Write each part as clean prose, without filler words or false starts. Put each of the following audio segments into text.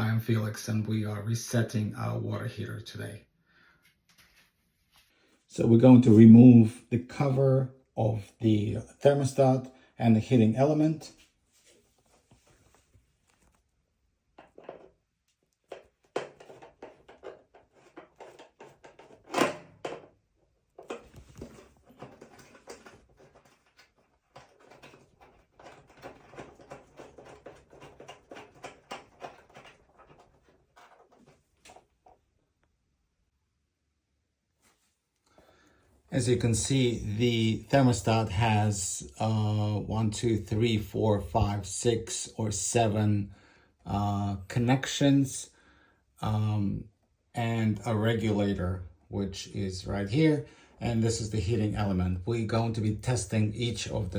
I'm Felix, and we are resetting our water heater today. So we're going to remove the cover of the thermostat and the heating element. As you can see, the thermostat has 1, 2, 3, 4, 5, 6, or 7 connections and a regulator, which is right here. And this is the heating element. We're going to be testing each of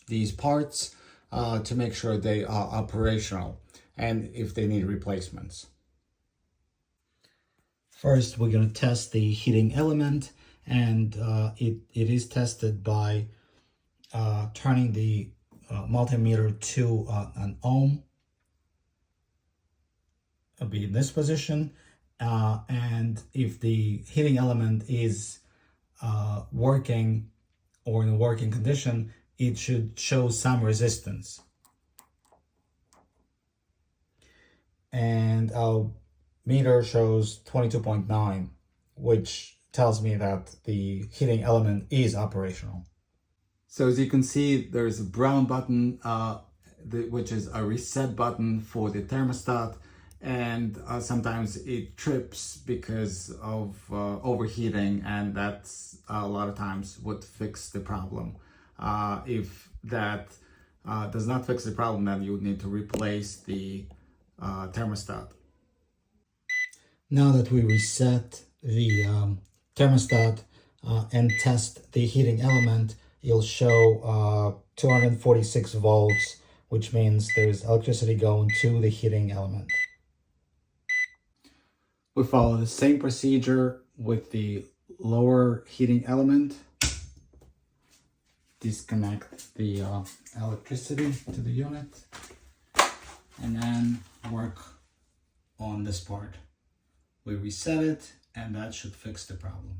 these parts to make sure they are operational and if they need replacements. First, we're going to test the heating element, and it is tested by turning the multimeter to an ohm. It'll be in this position, and if the heating element is working or in a working condition, it should show some resistance. And our meter shows 22.9, which tells me that the heating element is operational. So as you can see, there's a brown button, which is a reset button for the thermostat, and sometimes it trips because of overheating, and that's a lot of times would fix the problem. If that does not fix the problem, then you would need to replace the thermostat. Now that we reset the thermostat and test the heating element, it'll show 246 volts, which means there's electricity going to the heating element. We follow the same procedure with the lower heating element. Disconnect the electricity to the unit, and then work on this part. We reset it, and that should fix the problem.